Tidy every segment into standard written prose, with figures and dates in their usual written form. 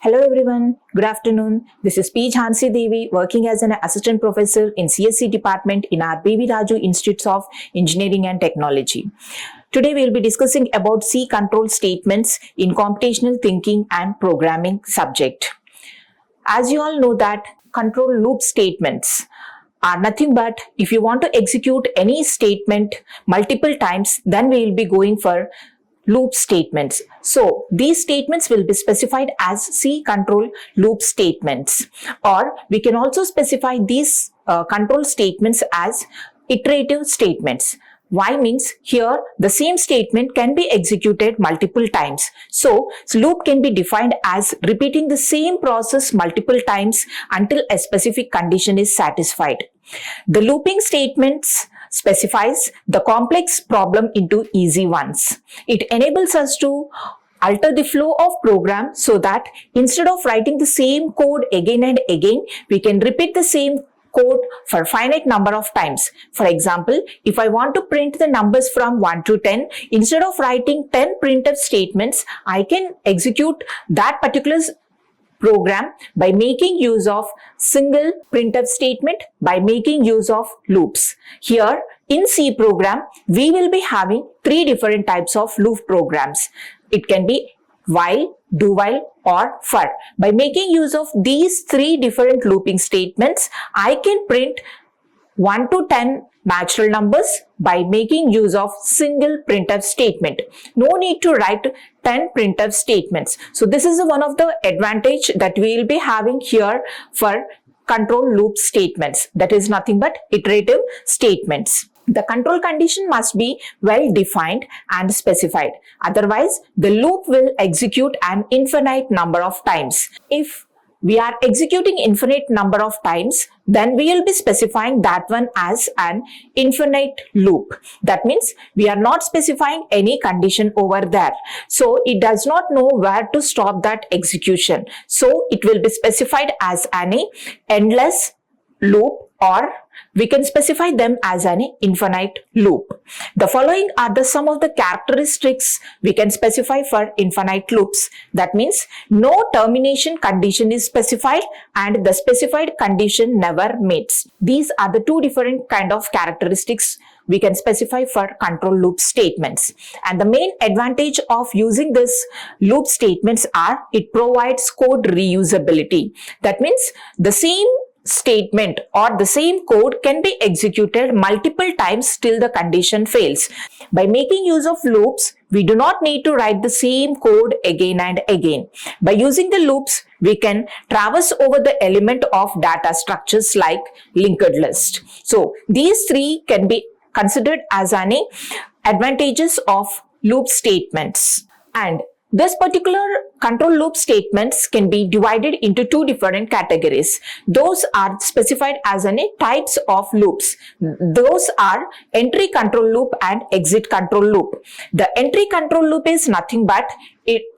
Hello everyone, good afternoon. This is Jhansi Devi working as an assistant professor in CSC department in our B.V. Raju Institutes of Engineering and Technology. Today we will be discussing about C control statements in computational thinking and programming subject. As you all know that control loop statements are nothing but if you want to execute any statement multiple times, then we will be going for loop statements. So these statements will be specified as C control loop statements, or we can also specify these control statements as iterative statements. Why means here the same statement can be executed multiple times. So loop can be defined as repeating the same process multiple times until a specific condition is satisfied. The looping statements specifies the complex problem into easy ones. It enables us to alter the flow of program so that instead of writing the same code again and again, we can repeat the same code for finite number of times. For example, if I want to print the numbers from 1 to 10, instead of writing 10 printf statements, I can execute that particular program by making use of single printf statement, by making use of loops. Here in C program, we will be having three different types of loop programs. It can be while, do while, or for. By making use of these three different looping statements, I can print 1 to 10 natural numbers by making use of single printf statement. No need to write 10 printf statements. So this is one of the advantage that we will be having here for control loop statements. That is nothing but iterative statements. The control condition must be well defined and specified. Otherwise, the loop will execute an infinite number of times. If we are executing infinite number of times, then we will be specifying that one as an infinite loop. That means we are not specifying any condition over there. So it does not know where to stop that execution. So it will be specified as an endless loop, or we can specify them as an infinite loop. The following are some of the characteristics we can specify for infinite loops. That means no termination condition is specified and the specified condition never meets. These are the two different kind of characteristics we can specify for control loop statements. And the main advantage of using this loop statements are it provides code reusability. That means the same statement or the same code can be executed multiple times till the condition fails. By making use of loops, we do not need to write the same code again and again. By using the loops, we can traverse over the element of data structures like linked list. So these three can be considered as an advantages of loop statements. And this particular control loop statements can be divided into two different categories. Those are specified as types of loops. Those are entry control loop and exit control loop. The entry control loop is nothing but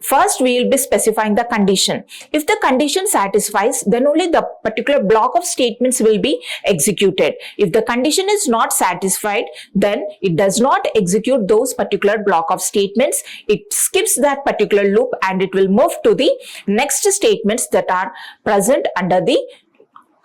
first we will be specifying the condition. If the condition satisfies, then only the particular block of statements will be executed. If the condition is not satisfied, then it does not execute those particular block of statements. It skips that particular loop and it will move to the next statements that are present under the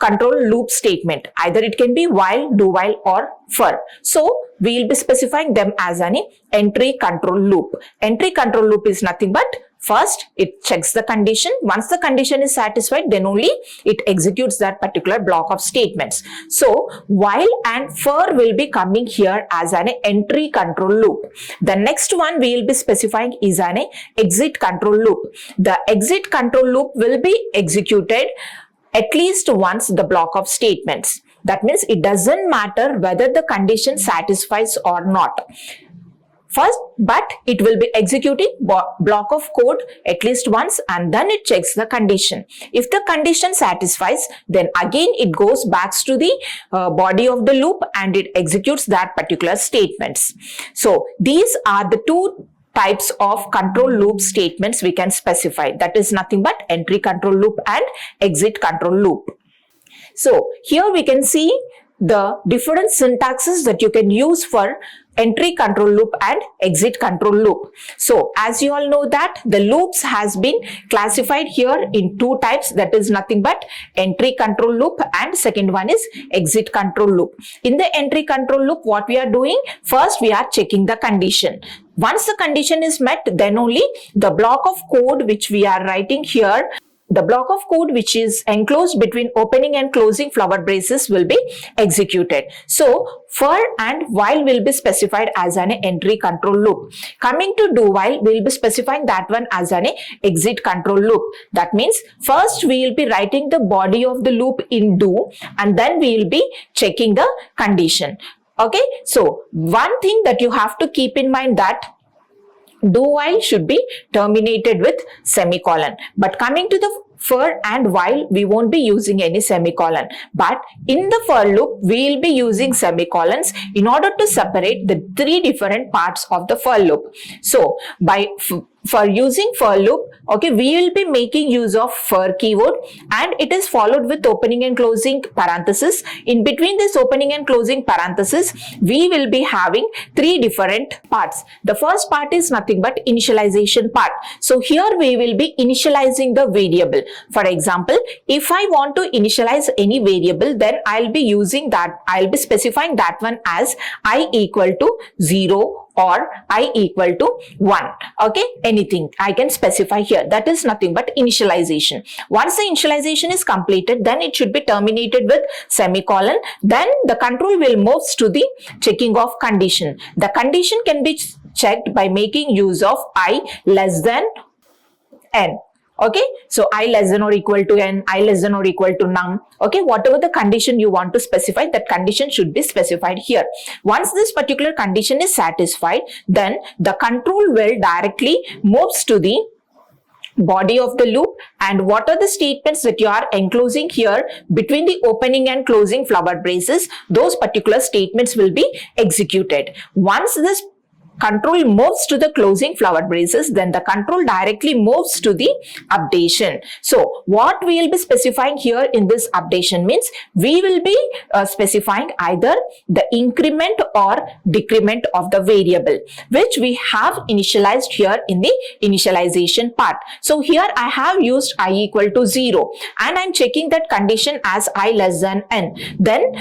control loop statement. Either it can be while, do while, or for. So we will be specifying them as an entry control loop. Entry control loop is nothing but first it checks the condition. Once the condition is satisfied, then only it executes that particular block of statements. So while and for will be coming here as an entry control loop. The next one we will be specifying is an exit control loop. The exit control loop will be executed at least once the block of statements. That means it doesn't matter whether the condition satisfies or not. First, but it will be executing block of code at least once and then it checks the condition. If the condition satisfies, then again it goes back to the body of the loop and it executes that particular statements. So these are the two types of control loop statements we can specify. That is nothing but entry control loop and exit control loop. So here we can see the different syntaxes that you can use for entry control loop and exit control loop. So as you all know that the loops has been classified here in two types, that is nothing but entry control loop and second one is exit control loop. In the entry control loop, what we are doing, first we are checking the condition. Once the condition is met, then only the block of code which we are writing here, the block of code which is enclosed between opening and closing flower braces will be executed. So for and while will be specified as an entry control loop. Coming to do while, we will be specifying that one as an exit control loop. That means first we will be writing the body of the loop in do and then we will be checking the condition. Okay, so one thing that you have to keep in mind that do while should be terminated with semicolon. But coming to the for and while, we won't be using any semicolon. But in the for loop, we will be using semicolons in order to separate the three different parts of the for loop. So for using for loop, okay, we will be making use of for keyword and it is followed with opening and closing parenthesis. In between this opening and closing parenthesis, we will be having three different parts. The first part is nothing but initialization part. So here we will be initializing the variable. For example, if I want to initialize any variable, then I'll be using that, I'll be specifying that one as I equal to 0 or I equal to 1. Okay, anything I can specify here. That is nothing but initialization. Once the initialization is completed, then it should be terminated with semicolon. Then the control will move to the checking of condition. The condition can be checked by making use of I less than n. Okay, so I less than or equal to n, I less than or equal to num. Okay, whatever the condition you want to specify, that condition should be specified here. Once this particular condition is satisfied, then the control will directly moves to the body of the loop and what are the statements that you are enclosing here between the opening and closing flower braces, those particular statements will be executed. Once this control moves to the closing flower braces, then the control directly moves to the updation. So what we will be specifying here in this updation means we will be specifying either the increment or decrement of the variable which we have initialized here in the initialization part. So here I have used I equal to 0 and I am checking that condition as I less than n. Then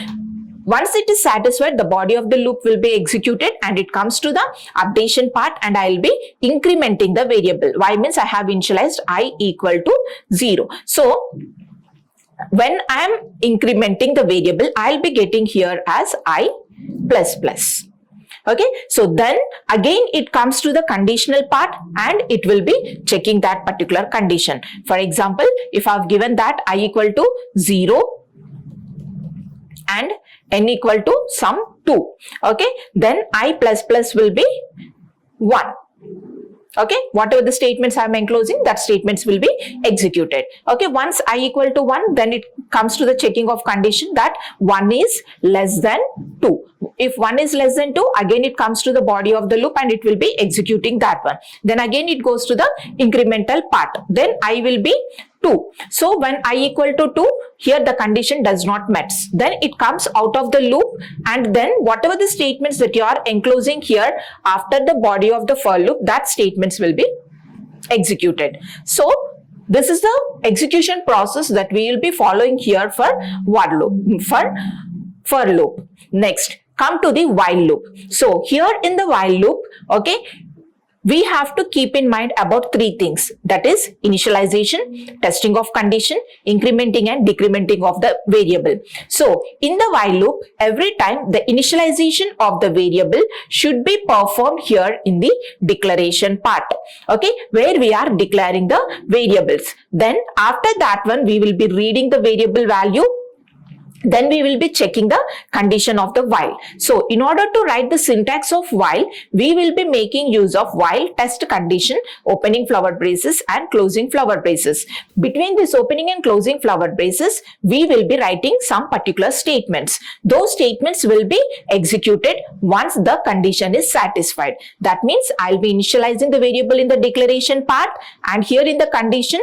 once it is satisfied, the body of the loop will be executed and it comes to the updation part and I will be incrementing the variable. Why means I have initialized I equal to 0. So when I am incrementing the variable, I will be getting here as I plus plus. Okay, so then again it comes to the conditional part and it will be checking that particular condition. For example, if I have given that I equal to 0 and n equal to some 2, okay, then I plus plus will be 1. Okay, whatever the statements I am enclosing, that statements will be executed. Okay, once I equal to 1, then it comes to the checking of condition that 1 is less than 2. If 1 is less than 2, again it comes to the body of the loop and it will be executing that one. Then again it goes to the incremental part. Then I will be 2. So when I equal to 2, here the condition does not met. Then it comes out of the loop and then whatever the statements that you are enclosing here after the body of the for loop, that statements will be executed. So this is the execution process that we will be following here for while loop, for loop. Next, come to the while loop. So here in the while loop, okay, we have to keep in mind about three things, that is initialization, testing of condition, incrementing and decrementing of the variable. So in the while loop, every time the initialization of the variable should be performed here in the declaration part, okay, where we are declaring the variables. Then after that one, we will be reading the variable value. Then we will be checking the condition of the while. So in order to write the syntax of while, we will be making use of while test condition, opening flower braces and closing flower braces. Between this opening and closing flower braces, we will be writing some particular statements. Those statements will be executed once the condition is satisfied. That means I'll be initializing the variable in the declaration part and here in the condition,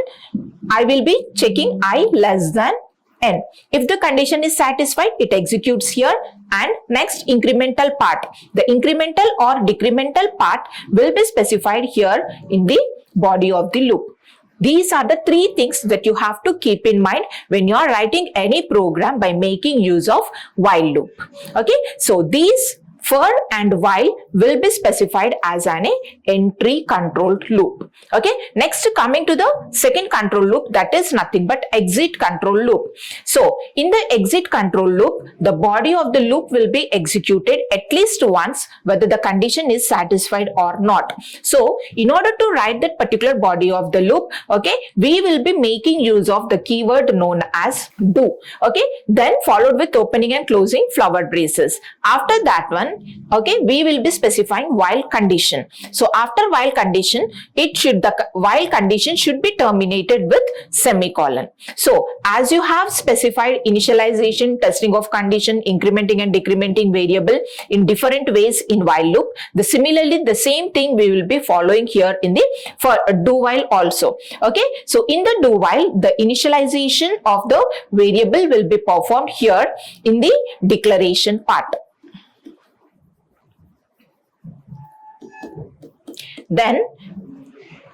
I will be checking I less than n. If the condition is satisfied, it executes here and next incremental part. The incremental or decremental part will be specified here in the body of the loop. These are the three things that you have to keep in mind when you are writing any program by making use of while loop. Okay, so these for and while will be specified as an entry controlled loop. Okay, next coming to the second control loop, that is nothing but exit control loop. So in the exit control loop, the body of the loop will be executed at least once whether the condition is satisfied or not. So in order to write that particular body of the loop, okay, we will be making use of the keyword known as do. Okay, then followed with opening and closing flower braces. After that one, okay, we will be specifying while condition. So after while condition, the while condition should be terminated with semicolon. So as you have specified initialization, testing of condition, incrementing and decrementing variable in different ways in while loop, similarly the same thing we will be following here in the for do while also. Okay, so in the do while, the initialization of the variable will be performed here in the declaration part. Then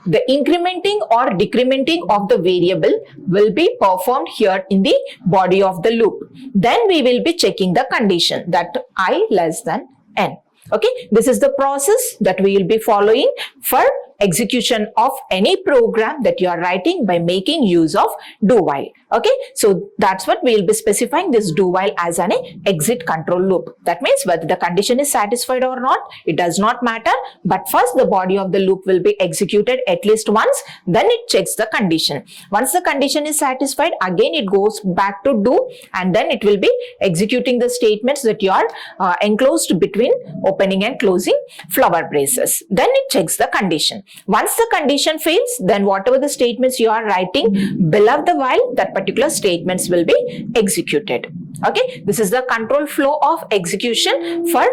the incrementing or decrementing of the variable will be performed here in the body of the loop. Then we will be checking the condition that I less than n. Okay, this is the process that we will be following for execution of any program that you are writing by making use of do while. Okay, so that's what we will be specifying this do while as an exit control loop. That means whether the condition is satisfied or not, it does not matter, but first the body of the loop will be executed at least once, then it checks the condition. Once the condition is satisfied, again it goes back to do, and then it will be executing the statements that you are enclosed between opening and closing flower braces. Then it checks the condition. Once the condition fails, then whatever the statements you are writing below the while, that particular statements will be executed. Okay, this is the control flow of execution for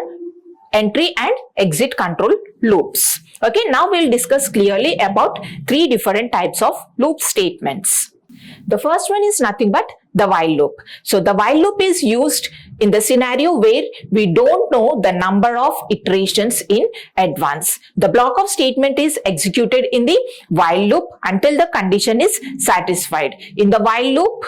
entry and exit control loops. Okay, now we'll discuss clearly about three different types of loop statements. The first one is nothing but the while loop. So the while loop is used in the scenario where we don't know the number of iterations in advance. The block of statement is executed in the while loop until the condition is satisfied. In the while loop,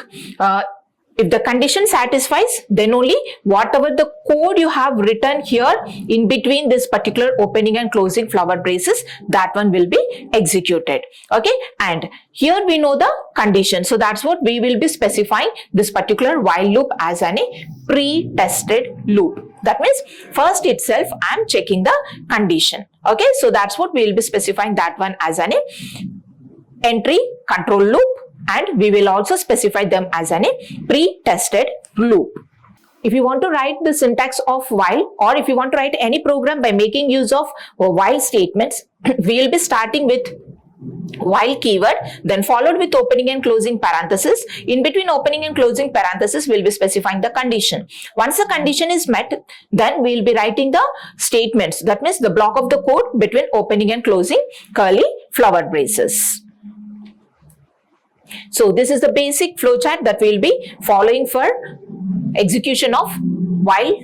if the condition satisfies, then only whatever the code you have written here in between this particular opening and closing flower braces, that one will be executed. Okay, and here we know the condition. So that's what we will be specifying this particular while loop as an pre-tested loop. That means first itself I am checking the condition. Okay, so that's what we will be specifying that one as an entry control loop, and we will also specify them as a pre-tested loop. If you want to write the syntax of while, or if you want to write any program by making use of while statements, we will be starting with while keyword, then followed with opening and closing parenthesis. In between opening and closing parenthesis, we will be specifying the condition. Once the condition is met, then we will be writing the statements. That means the block of the code between opening and closing curly flower braces. So this is the basic flowchart that we will be following for execution of while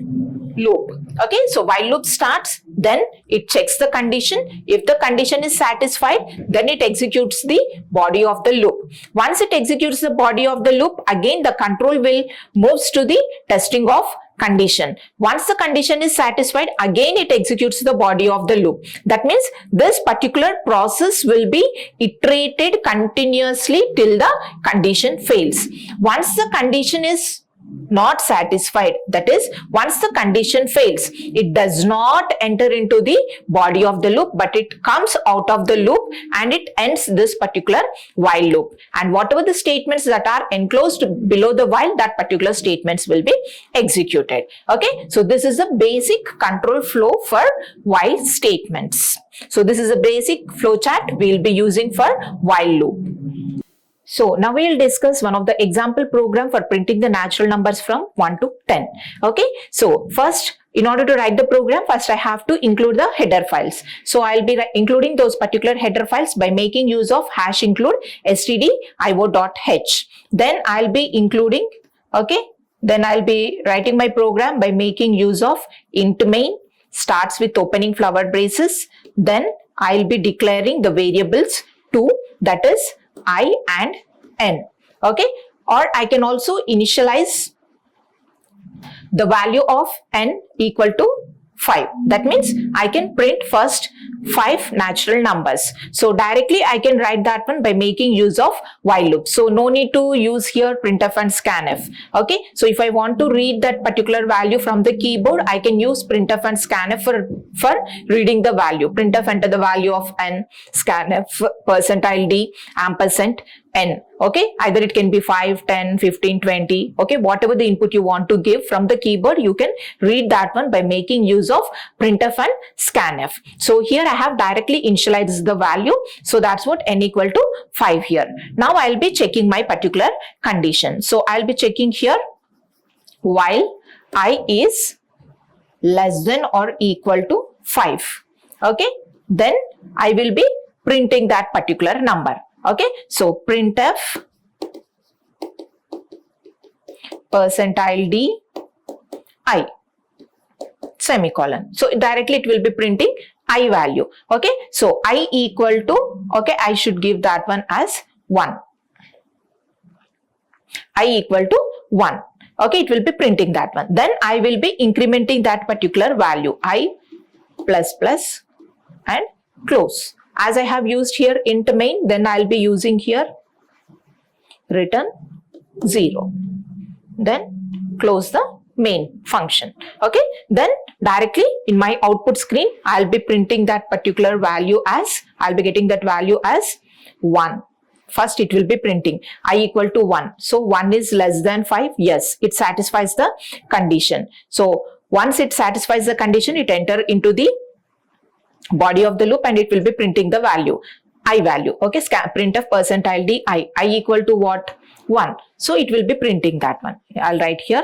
loop. Okay, so while loop starts, then it checks the condition. If the condition is satisfied, then it executes the body of the loop. Once it executes the body of the loop, again the control will moves to the testing of condition. Once the condition is satisfied, again it executes the body of the loop. That means this particular process will be iterated continuously till the condition fails. Once the condition is not satisfied, that is, once the condition fails, it does not enter into the body of the loop, but it comes out of the loop and it ends this particular while loop. And whatever the statements that are enclosed below the while, that particular statements will be executed. Okay, so this is the basic control flow for while statements. So this is a basic flow chart we will be using for while loop. So now we will discuss one of the example program for printing the natural numbers from 1 to 10. Okay, so first, in order to write the program, first I have to include the header files. So I'll be including those particular header files by making use of #include stdio.h. Then I'll be including, okay, Then I'll be writing my program by making use of int main, starts with opening flower braces. Then I'll be declaring the variables 2, that is I and n. Okay, or I can also initialize the value of n equal to 5. That means I can print first 5 natural numbers. So directly I can write that one by making use of while loop. So no need to use here printf and scanf. Okay, so if I want to read that particular value from the keyboard, I can use printf and scanf for reading the value. Printf enter the value of n, scanf %d ampersand n. Okay, either it can be 5, 10, 15, 20. Okay, whatever the input you want to give from the keyboard, you can read that one by making use of printf and scanf. So here I have directly initialized the value. So that's what n equal to 5 here. Now I'll be checking my particular condition. So I'll be checking here while I is less than or equal to 5. Okay, then I will be printing that particular number. Okay, so printf %d I semicolon. So directly it will be printing I value. Okay, so I equal to, okay, I should give that one as 1. I equal to 1. Okay, it will be printing that one. Then I will be incrementing that particular value I plus plus and close. As I have used here int main, then I'll be using here return 0. Then close the main function. Okay, then directly in my output screen, I'll be printing that particular value as, I'll be getting that value as 1. First it will be printing I equal to 1. So 1 is less than 5. Yes, it satisfies the condition. So once it satisfies the condition, it enter into the body of the loop and it will be printing the value I value. Okay, printf %d I equal to what? 1. So it will be printing that one. I'll write here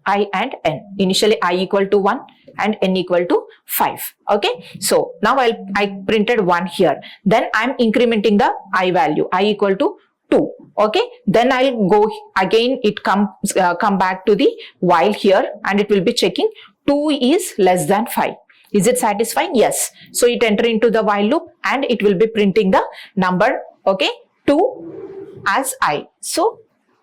I and n. Initially I equal to 1 and n equal to 5. Okay, so now I printed 1 here. Then I'm incrementing the I value I equal to 2. Okay, then I'll go again, it come back to the while here and it will be checking 2 is less than 5. Is it satisfying? Yes. So it enter into the while loop and it will be printing the number, okay, 2 as I. So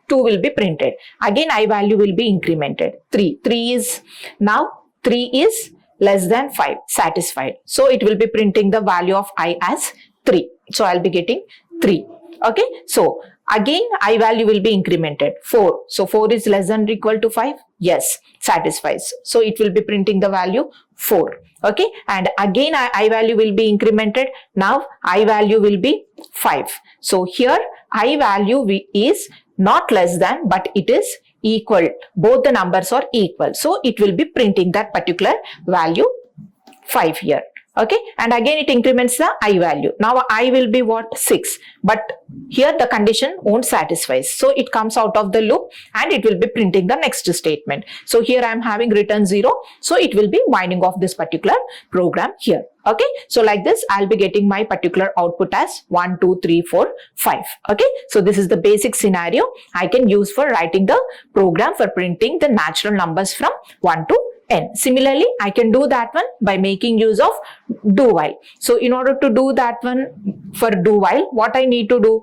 2 will be printed. Again I value will be incremented. 3 is now 3 is less than 5, satisfied. So it will be printing the value of I as 3. So I'll be getting 3. Okay, so again I value will be incremented. 4. So 4 is less than or equal to 5. Yes, satisfies. So it will be printing the value 4. Okay, and again I value will be incremented. Now I value will be 5. So here I value is not less than, but it is equal. Both the numbers are equal. So it will be printing that particular value 5 here. Okay, and again it increments the I value. Now I will be what? 6, but here the condition won't satisfy. So it comes out of the loop and it will be printing the next statement. So here I am having return 0. So it will be winding off this particular program here. Okay, so like this I'll be getting my particular output as 1, 2, 3, 4, 5. Okay, so this is the basic scenario I can use for writing the program for printing the natural numbers from 1 to n. Similarly, I can do that one by making use of do while. So in order to do that one for do while, what I need to do?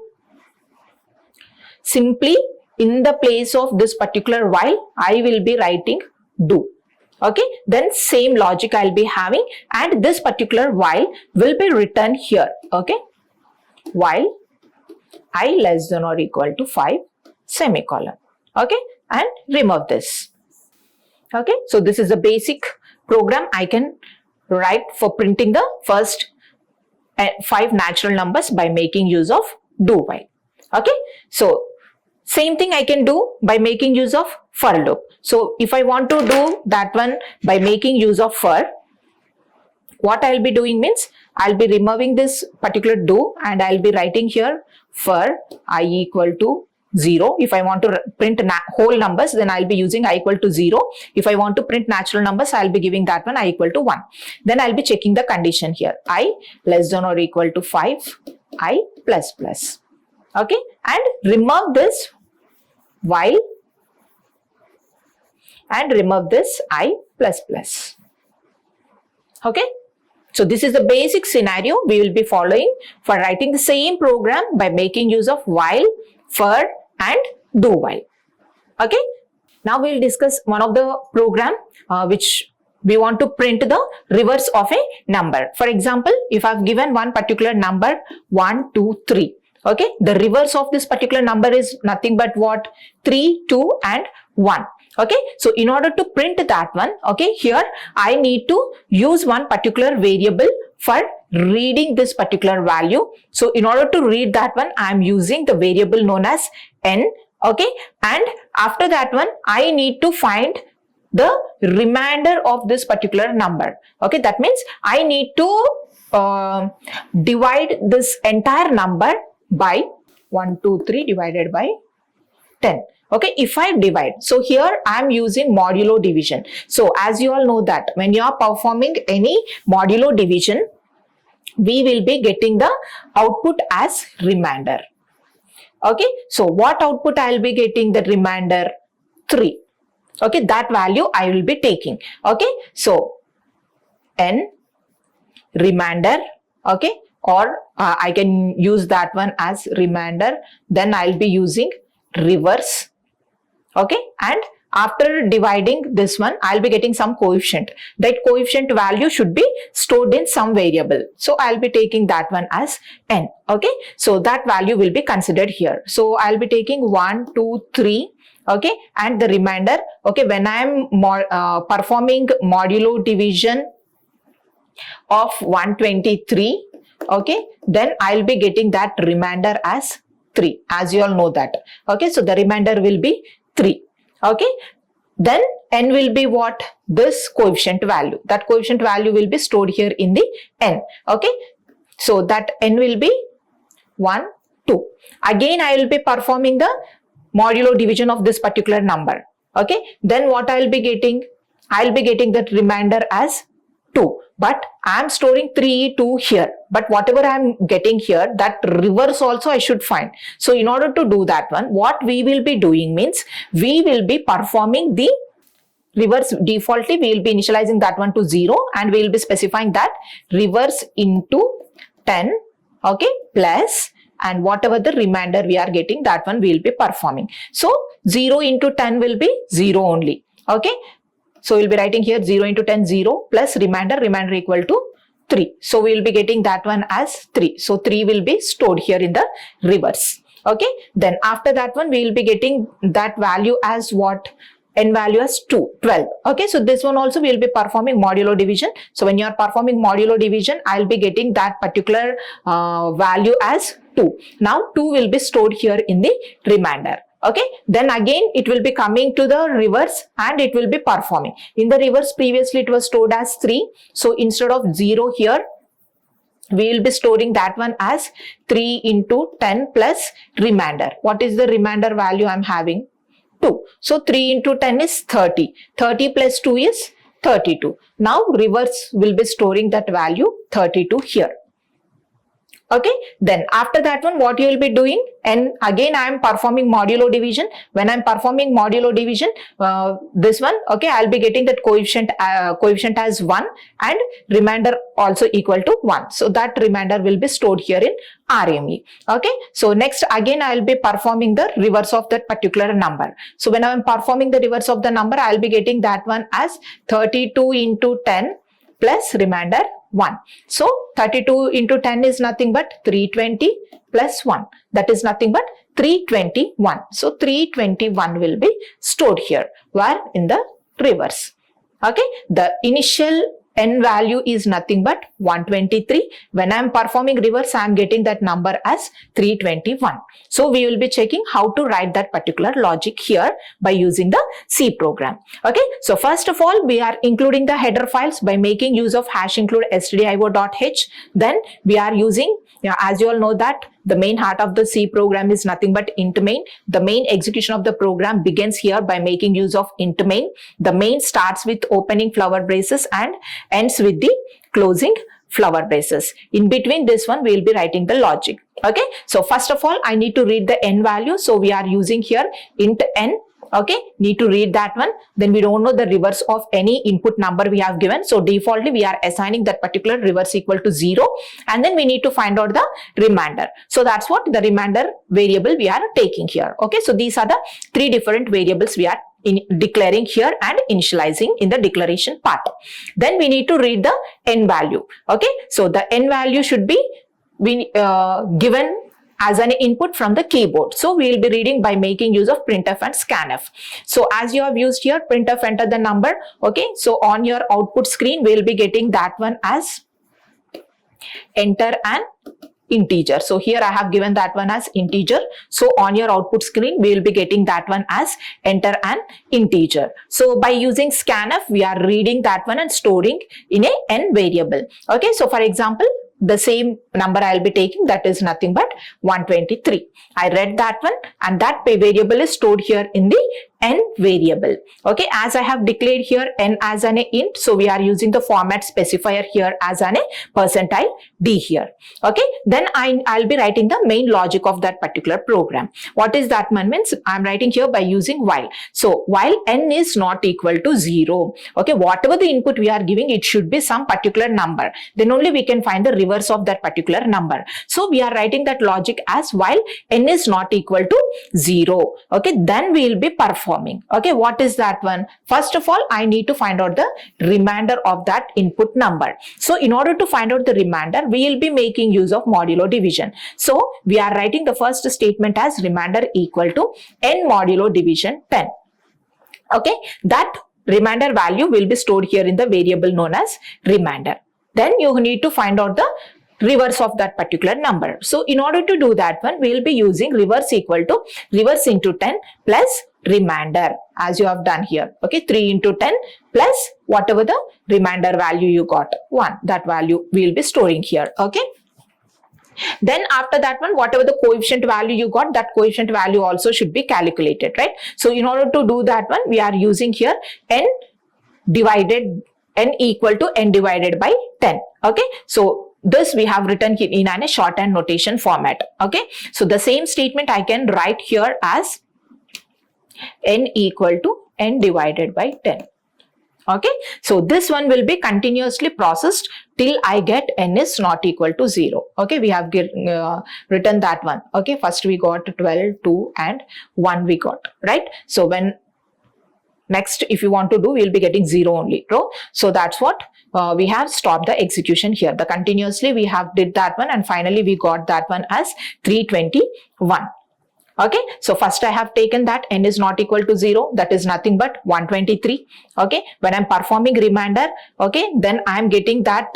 Simply in the place of this particular while, I will be writing do. Okay, then same logic I'll be having and this particular while will be written here. Okay, while I less than or equal to 5 semicolon. Okay, and remove this. Okay, so this is the basic program I can write for printing the first 5 natural numbers by making use of do while. Okay, so same thing I can do by making use of for loop. So if I want to do that one by making use of for, what I'll be doing means I'll be removing this particular do and I'll be writing here for I equal to 0. If I want to print whole numbers, then I'll be using I equal to 0. If I want to print natural numbers, I'll be giving that one I equal to 1. Then I'll be checking the condition here. I less than or equal to 5, I plus plus. Okay, and remove this while and remove this I plus plus. Okay, so this is the basic scenario we will be following for writing the same program by making use of while, for and do while. Okay, now we will discuss one of the program which we want to print the reverse of a number. For example, if I have given one particular number 1, 2, 3. Okay, the reverse of this particular number is nothing but what? 3, 2 and 1. Okay, so in order to print that one, okay, here I need to use one particular variable for reading this particular value. So in order to read that one, I am using the variable known as n. Okay, and after that one, I need to find the remainder of this particular number. Okay, that means I need to divide this entire number by 1, 2, 3 divided by 10. Okay, if I divide, so here I am using modulo division. So as you all know that when you are performing any modulo division, we will be getting the output as remainder. Okay, so what output I will be getting? The remainder 3. Okay, that value I will be taking. Okay, so n remainder, okay, or I can use that one as remainder, then I will be using reverse. Okay, and after dividing this one, I'll be getting some coefficient. That coefficient value should be stored in some variable. So I'll be taking that one as n. Okay, so that value will be considered here. So I'll be taking 1, 2, 3. Okay, and the remainder. Okay, when I am performing modulo division of 123. Okay, then I'll be getting that remainder as 3, as you all know that. Okay, so the remainder will be 3. Okay, then n will be what? This coefficient value. That coefficient value will be stored here in the n. Okay, so that n will be 1, 2. Again, I will be performing the modulo division of this particular number. Okay, then what I will be getting? I will be getting that remainder as 2. But I am storing 3, 2 here. But whatever I am getting here, that reverse also I should find. So in order to do that one, what we will be doing means, we will be performing the reverse defaultly. We will be initializing that one to 0 and we will be specifying that reverse into 10. Okay, plus, and whatever the remainder we are getting, that one we will be performing. So 0 into 10 will be 0 only. Okay, so we'll be writing here 0 into 10, 0 plus remainder equal to 3. So we will be getting that one as 3. So 3 will be stored here in the reverse. Okay, then after that one we will be getting that value as what? N value as 2, 12. Okay, so this one also we will be performing modulo division. So when you are performing modulo division, I will be getting that particular value as 2. Now 2 will be stored here in the remainder. Okay, then again it will be coming to the reverse and it will be performing. In the reverse, previously it was stored as 3. So instead of 0 here, we will be storing that one as 3 into 10 plus remainder. What is the remainder value I am having? 2. So 3 into 10 is 30. 30 plus 2 is 32. Now reverse will be storing that value 32 here. Okay, then after that one, what you will be doing? And again, I am performing modulo division. When I am performing modulo division, this one, okay, I will be getting that coefficient as 1 and remainder also equal to 1. So that remainder will be stored here in RME. Okay, so next again, I will be performing the reverse of that particular number. So when I am performing the reverse of the number, I will be getting that one as 32 into 10 plus remainder 1. So 32 into 10 is nothing but 320 plus 1. That is nothing but 321. So 321 will be stored here, where in the reverse. Okay, the initial n value is nothing but 123. When I am performing reverse, I am getting that number as 321. So we will be checking how to write that particular logic here by using the C program. Okay, so first of all, we are including the header files by making use of #include stdio.h. Then we are using, as you all know that the main heart of the C program is nothing but int main. The main execution of the program begins here by making use of int main. The main starts with opening flower braces and ends with the closing flower bases. In between this one, we will be writing the logic. Okay, so first of all, I need to read the n value. So we are using here int n. Okay, need to read that one. Then we don't know the reverse of any input number we have given. So defaultly we are assigning that particular reverse equal to 0. And then we need to find out the remainder. So that's what the remainder variable we are taking here. Okay, so these are the three different variables we are declaring here and initializing in the declaration part. Then we need to read the n value. Okay, so the n value should be given as an input from the keyboard. So we will be reading by making use of printf and scanf. So as you have used here, printf enter the number. Okay, so on your output screen, we will be getting that one as enter an integer. So here I have given that one as integer. So on your output screen, we will be getting that one as enter an integer. So by using scanf, we are reading that one and storing in a n variable. Okay, so for example, the same number I'll be taking, that is nothing but 123. I read that one and that variable is stored here in the n variable. Okay, as I have declared here n as an int, so we are using the format specifier here as an %d here. Okay, then I'll be writing the main logic of that particular program. What is that one? Means I'm writing here by using while. So while n is not equal to 0, okay, whatever the input we are giving, it should be some particular number. Then only we can find the reverse of that particular number. So we are writing that logic as while n is not equal to 0. Okay, then we will be performing. Okay, what is that one? First of all, I need to find out the remainder of that input number. So in order to find out the remainder, we will be making use of modulo division. So we are writing the first statement as remainder equal to n modulo division 10. Okay, that remainder value will be stored here in the variable known as remainder. Then you need to find out the reverse of that particular number. So in order to do that one, we will be using reverse equal to reverse into 10 plus remainder as you have done here. Okay, 3 into 10 plus whatever the remainder value you got, 1. That value we will be storing here. Okay. Then after that one, whatever the coefficient value you got, that coefficient value also should be calculated, right? So in order to do that one, we are using here n equal to n divided by 10. Okay, so this we have written in a shorthand notation format. Okay, so the same statement I can write here as n equal to n divided by 10. Okay, so this one will be continuously processed till I get n is not equal to 0. Okay, we have written that one. Okay, first we got 12, 2 and 1 we got, right? So when next, if you want to do, we'll be getting 0 only. So that's what we have stopped the execution here. The continuously we have did that one and finally we got that one as 321. Okay, so first I have taken that n is not equal to 0, that is nothing but 123. Okay, when I'm performing remainder, okay, then I'm getting that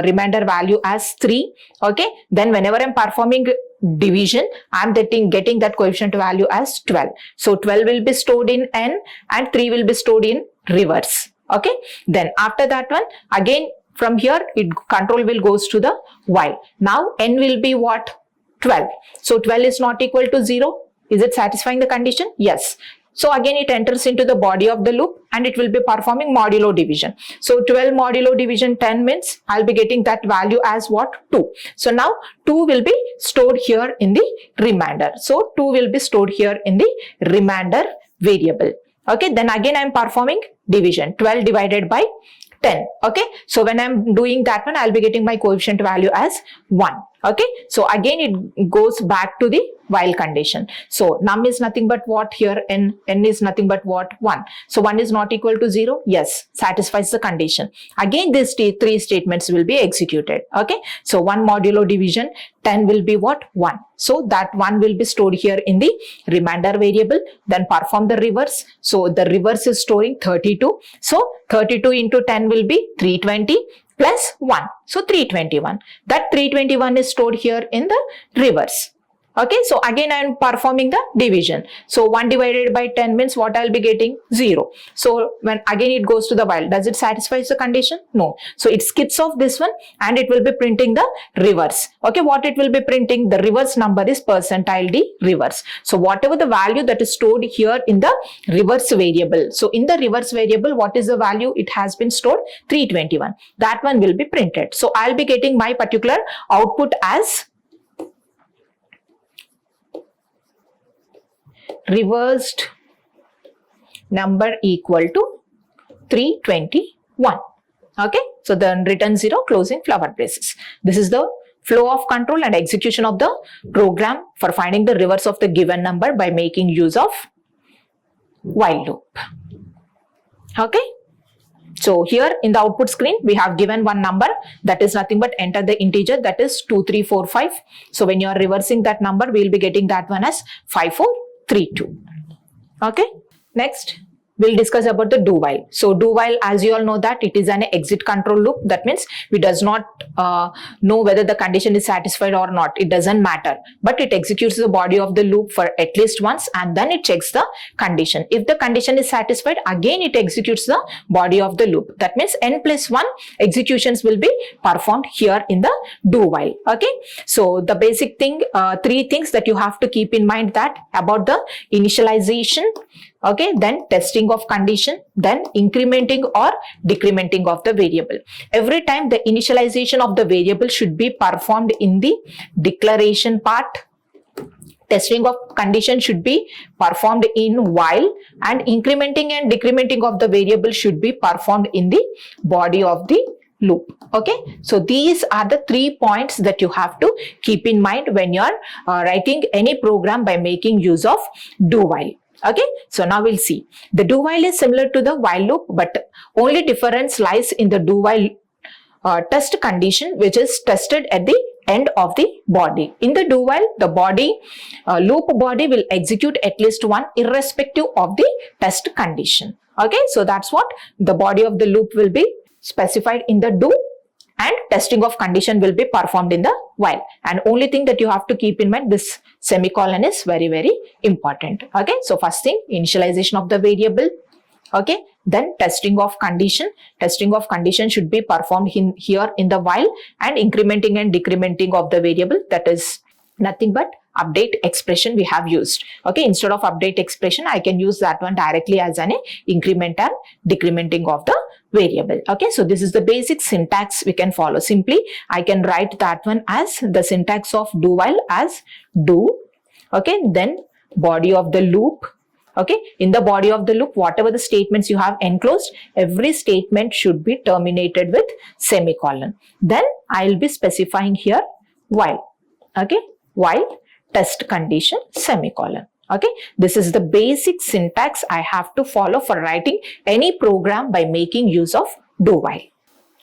remainder value as 3. Okay, then whenever I'm performing division, I'm getting that coefficient value as 12. So 12 will be stored in n and 3 will be stored in reverse. Okay, then after that one, again from here, control will goes to the while. Now n will be what? 12. So 12 is not equal to 0. Is it satisfying the condition? Yes. So again it enters into the body of the loop and it will be performing modulo division. So 12 modulo division 10 means I'll be getting that value as what? 2. So now 2 will be stored here in the remainder. So 2 will be stored here in the remainder variable. Okay, then again I'm performing division. 12 divided by 10. Okay, so when I'm doing that one, I'll be getting my coefficient value as 1. Okay, so again it goes back to the while condition. So num is nothing but what here? N is nothing but what? 1. So 1 is not equal to 0. Yes, satisfies the condition. Again these three statements will be executed. Okay, so 1 modulo division 10 will be what? 1. So that 1 will be stored here in the remainder variable. Then perform the reverse. So the reverse is storing 32. So 32 into 10 will be 320 plus 1. So 321. That 321 is stored here in the reverse. Okay, so again I am performing the division. So 1 divided by 10 means what I will be getting? 0. So when again it goes to the while, does it satisfy the condition? No. So it skips off this one and it will be printing the reverse. Okay, what it will be printing? The reverse number is percentile D reverse. So whatever the value that is stored here in the reverse variable. So in the reverse variable, what is the value? It has been stored 321. That one will be printed. So I'll be getting my particular output as reversed number equal to 321. Okay, so then return 0, closing flower braces. This is the flow of control and execution of the program for finding the reverse of the given number by making use of while loop. Okay, so here in the output screen we have given one number, that is nothing but enter the integer, that is 2345. So when you are reversing that number, we will be getting that one as 5432. Okay, next we'll discuss about the do while. So do while, as you all know that it is an exit control loop. That means we does not know whether the condition is satisfied or not. It doesn't matter, but it executes the body of the loop for at least once and then it checks the condition. If the condition is satisfied, again it executes the body of the loop. That means n+1 executions will be performed here in the do while. Okay, so the basic thing, 3 things that you have to keep in mind that about the initialization, okay, then testing of condition, then incrementing or decrementing of the variable. Every time the initialization of the variable should be performed in the declaration part. Testing of condition should be performed in while, and incrementing and decrementing of the variable should be performed in the body of the loop. Okay, so these are the 3 points that you have to keep in mind when you are writing any program by making use of do while. Okay, so now we'll see. The do while is similar to the while loop, but only difference lies in the do while test condition, which is tested at the end of the body. In the do while, the body loop body will execute at least one irrespective of the test condition. Okay, so that's what the body of the loop will be specified in the do, and testing of condition will be performed in the while. And only thing that you have to keep in mind, this semicolon is very, very important. Okay, so first thing, initialization of the variable. Okay, then testing of condition. Testing of condition should be performed here in the while, and incrementing and decrementing of the variable, that is nothing but update expression we have used. Okay, instead of update expression, I can use that one directly as an increment and decrementing of the variable. Okay, so this is the basic syntax we can follow. Simply, I can write that one as the syntax of do while as do. Okay, then body of the loop. Okay, in the body of the loop, whatever the statements you have enclosed, every statement should be terminated with semicolon. Then I will be specifying here while. Okay, while test condition semicolon. Okay, this is the basic syntax I have to follow for writing any program by making use of do while.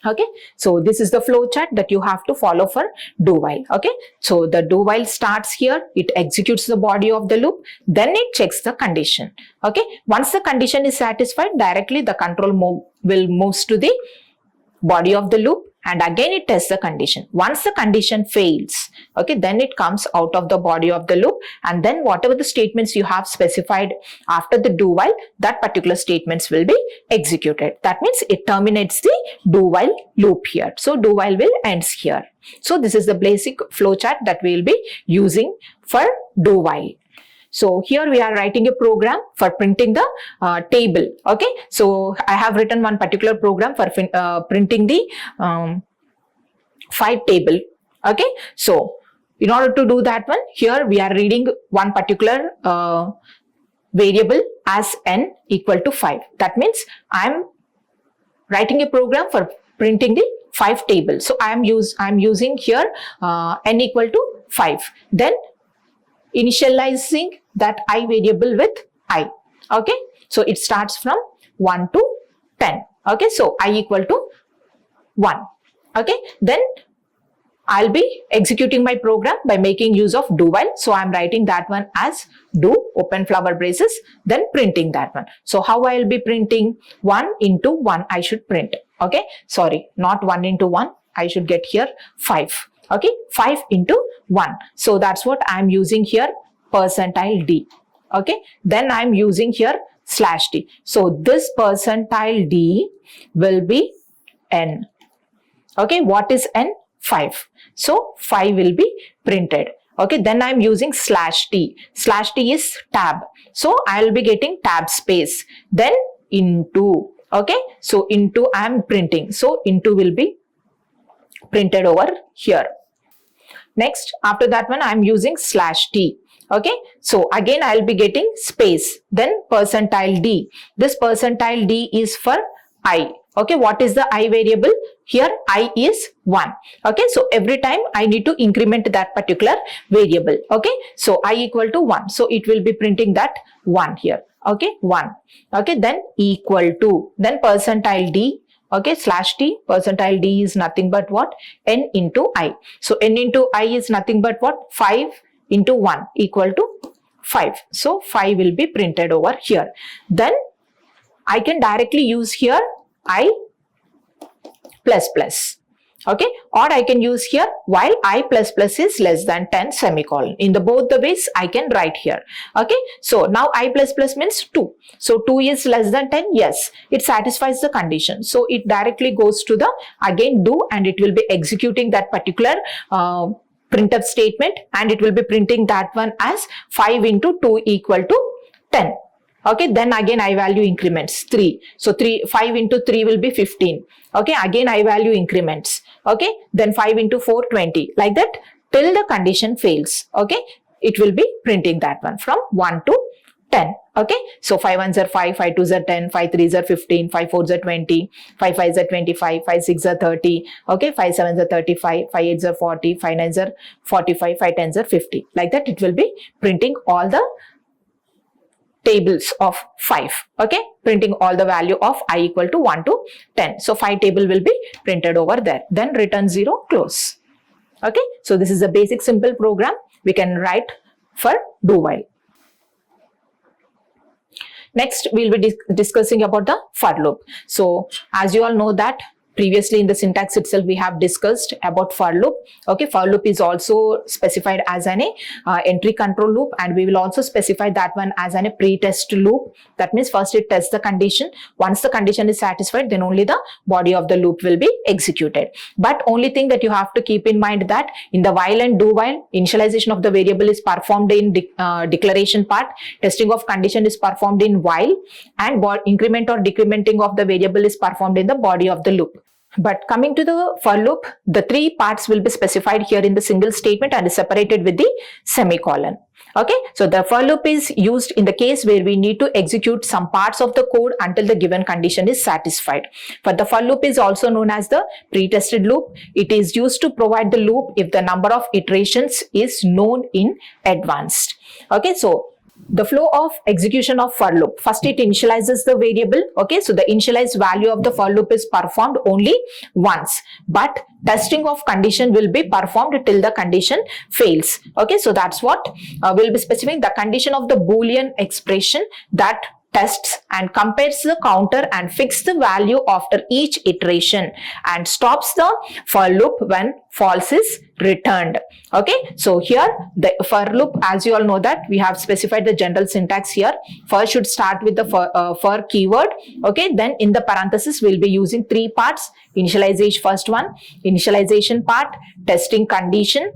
Okay, so this is the flow chart that you have to follow for do while. Okay, so the do while starts here, it executes the body of the loop, then it checks the condition. Okay, once the condition is satisfied, directly the control will move to the body of the loop, and again it tests the condition. Once the condition fails, okay, then it comes out of the body of the loop, and then whatever the statements you have specified after the do while, that particular statements will be executed. That means it terminates the do while loop here. So do while will ends here. So this is the basic flow chart that we will be using for do while. So here we are writing a program for printing the table. Okay, so I have written one particular program for printing the 5 table. Okay, so in order to do that one, here we are reading one particular variable as n equal to 5. That means I am writing a program for printing the 5 table. So I am using here n equal to 5. Then initializing that I variable with I. Okay, so it starts from 1 to 10. Okay, so I equal to 1. Okay, then I'll be executing my program by making use of do while. So I'm writing that one as do open flower braces, then printing that one. So how I'll be printing? 1 into 1 I should print. Okay, sorry, not 1 into 1. I should get here 5. Okay, 5 into 1. So that's what I'm using here, percentile D. Okay, then I'm using here slash D. So this percentile D will be N. Okay, what is N? 5. So 5 will be printed. Okay, then I'm using slash T. Slash T is tab. So I'll be getting tab space. Then into. Okay, so into I'm printing. So into will be printed over here. Next, after that one, I'm using slash T. Okay, so again I'll be getting space, then percentile D. This percentile D is for I. Okay, what is the I variable? Here I is 1. Okay, so every time I need to increment that particular variable. Okay, so I equal to 1. So it will be printing that 1 here. Okay, 1. Okay, then equal to, then percentile D. Okay, slash T, percentile D is nothing but what? N into I. So N into I is nothing but what? 5 into 1 equal to 5. So 5 will be printed over here. Then I can directly use here I plus plus. Okay, or I can use here while I plus plus is less than 10 semicolon. In the both the ways I can write here. Okay, so now I plus plus means 2. So 2 is less than 10. Yes, it satisfies the condition. So it directly goes to the again do, and it will be executing that particular printf statement, and it will be printing that one as 5 into 2 equal to 10. Okay, then again I value increments 3. So 5 into 3 will be 15. Okay, again I value increments. Okay, then 5 into 4, 20. Like that till the condition fails. Okay, it will be printing that one from 1 to 10. Okay, so 5 1s are 5, 5 2s are 10, 5 3s are 15, 5 4s are 20, 5 5s are 25, 5 6s are 30. Okay, 5 7s are 35, 5 8s are 40, 5 9s are 45, 5 10s are 50. Like that it will be printing all the tables of 5. Okay, printing all the value of I equal to 1 to 10. So 5 table will be printed over there. Then return 0, close. Okay, so this is a basic simple program we can write for do while. Next, we'll be discussing about the for loop. So as you all know that previously in the syntax itself we have discussed about for loop. Okay, for loop is also specified as an entry control loop, and we will also specify that one as an pre-test loop. That means first it tests the condition. Once the condition is satisfied, then only the body of the loop will be executed. But only thing that you have to keep in mind that in the while and do while, initialization of the variable is performed in declaration part, testing of condition is performed in while, and increment or decrementing of the variable is performed in the body of the loop. But coming to the for loop, the 3 parts will be specified here in the single statement and is separated with the semicolon. Okay, so the for loop is used in the case where we need to execute some parts of the code until the given condition is satisfied. But the for loop is also known as the pre-tested loop. It is used to provide the loop if the number of iterations is known in advance. Okay, so the flow of execution of for loop. First it initializes the variable. Okay, so the initialized value of the for loop is performed only once, but testing of condition will be performed till the condition fails. Okay, so that's what we'll be specifying the condition of the Boolean expression that tests and compares the counter and fixes the value after each iteration and stops the for loop when false is returned. Okay, so here the for loop, as you all know that we have specified the general syntax here. First should start with the for keyword. Okay, then in the parenthesis we'll be using 3 parts. Initialization, first one, initialization part, testing condition,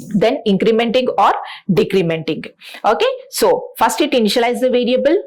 then incrementing or decrementing. Okay, so first it initializes the variable,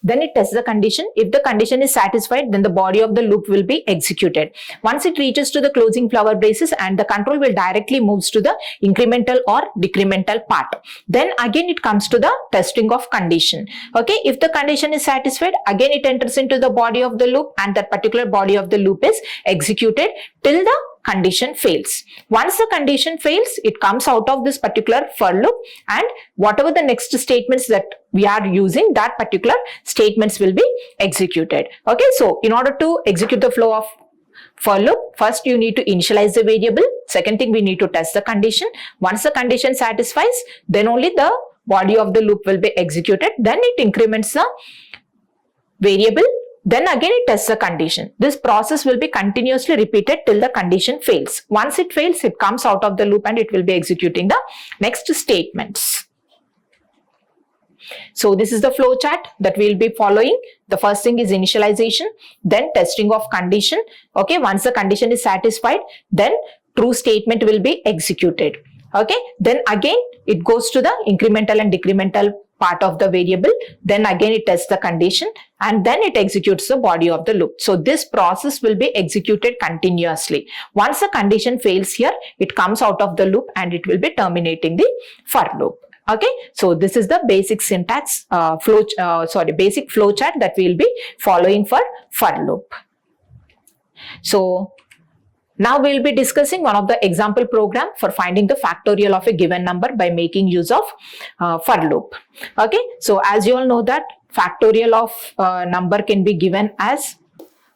then it tests the condition. If the condition is satisfied, then the body of the loop will be executed. Once it reaches to the closing flower braces, and the control will directly moves to the incremental or decremental part. Then again it comes to the testing of condition. Okay, if the condition is satisfied, again it enters into the body of the loop, and that particular body of the loop is executed till the condition fails. Once the condition fails, it comes out of this particular for loop, and whatever the next statements that we are using, that particular statements will be executed. Okay, so in order to execute the flow of for loop, first you need to initialize the variable. Second thing, we need to test the condition. Once the condition satisfies, then only the body of the loop will be executed. Then it increments the variable Then again it tests the condition. This process will be continuously repeated till the condition fails. Once it fails, it comes out of the loop and it will be executing the next statements. So this is the flow chart that we will be following. The first thing is initialization, then testing of condition. Okay, once the condition is satisfied, then true statement will be executed. Okay, then again it goes to the incremental and decremental part of the variable, then again it tests the condition, and then it executes the body of the loop. So this process will be executed continuously. Once the condition fails here, it comes out of the loop and it will be terminating the for loop. Okay, so this is the basic syntax basic flow chart that we will be following for loop. So now we will be discussing one of the example program for finding the factorial of a given number by making use of for loop. Okay, so as you all know that factorial of number can be given as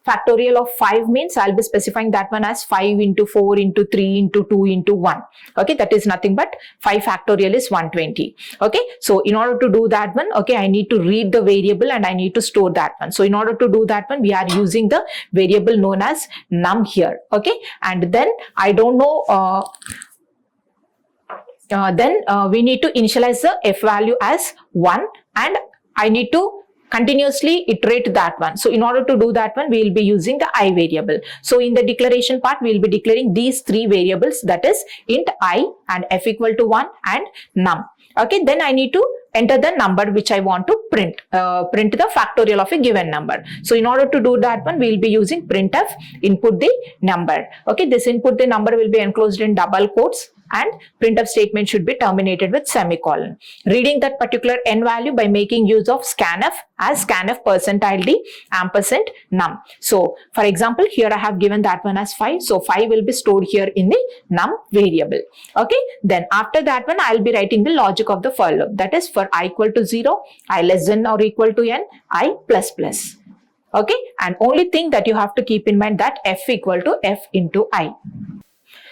factorial of 5 means I'll be specifying that one as 5 into 4 into 3 into 2 into 1. Okay, that is nothing but 5 factorial is 120. Okay, so in order to do that one, okay, I need to read the variable and I need to store that one. So in order to do that one, we are using the variable known as num here. Okay, and then I don't know we need to initialize the f value as 1 and I need to continuously iterate that one. So in order to do that one, we will be using the I variable. So in the declaration part, we will be declaring these 3 variables, that is int I and f equal to 1 and num. Okay, then I need to enter the number which I want to print the factorial of a given number. So in order to do that one, we will be using printf input the number. Okay, this input the number will be enclosed in double quotes and printf statement should be terminated with semicolon. Reading that particular n value by making use of scanf as scanf percentile d ampersand num. So for example, here I have given that one as 5. So 5 will be stored here in the num variable. Okay, then after that one, I'll be writing the logic of the for loop, that is for I equal to 0, I less than or equal to n, I plus plus. Okay, and only thing that you have to keep in mind that f equal to f into I.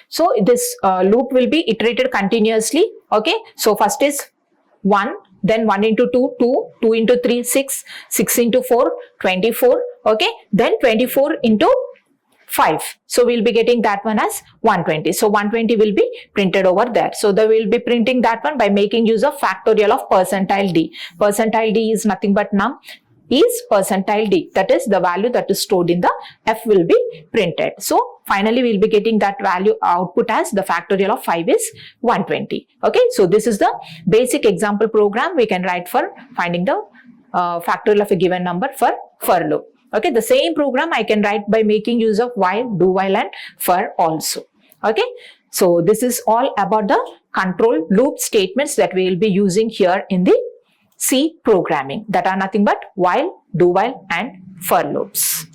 So this loop will be iterated continuously. Okay, so first is 1, then 1 into 2, 2, 2 into 3, 6, 6 into 4, 24. Okay, then 24 into 5. So we'll be getting that one as 120. So 120 will be printed over there. So they will be printing that one by making use of factorial of percentile d. Percentile d is nothing but num is percentile d, that is the value that is stored in the f will be printed. So finally we'll be getting that value output as the factorial of 5 is 120. Okay, so this is the basic example program we can write for finding the factorial of a given number for loop. Okay, the same program I can write by making use of while, do while and for also. Okay, so this is all about the control loop statements that we will be using here in the C programming, that are nothing but while, do while and for loops.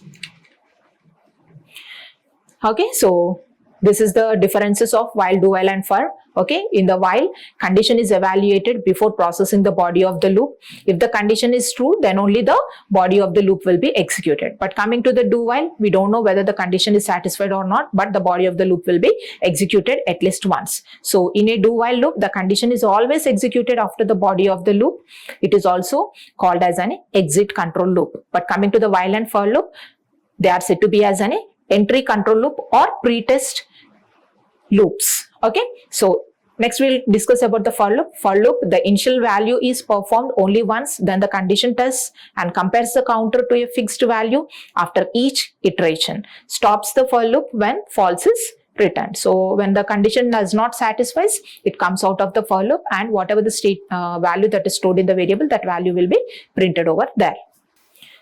Okay, so this is the differences of while, do while and for. Okay, in the while, condition is evaluated before processing the body of the loop. If the condition is true, then only the body of the loop will be executed. But coming to the do while, we don't know whether the condition is satisfied or not, but the body of the loop will be executed at least once. So in a do while loop, the condition is always executed after the body of the loop. It is also called as an exit control loop. But coming to the while and for loop, they are said to be as an entry control loop or pretest loops. Okay, so next we'll discuss about the for loop. For loop, the initial value is performed only once, then the condition tests and compares the counter to a fixed value after each iteration. Stops the for loop when false is returned. So when the condition does not satisfies, it comes out of the for loop and whatever the state value that is stored in the variable, that value will be printed over there.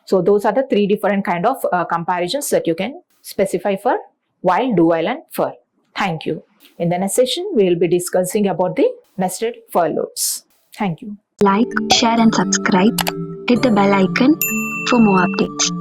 So those are the 3 different kind of comparisons that you can specify for while, do while and for. Thank you. In the next session, we will be discussing about the nested for loops. Thank you. Like, share and subscribe. Hit the bell icon for more updates.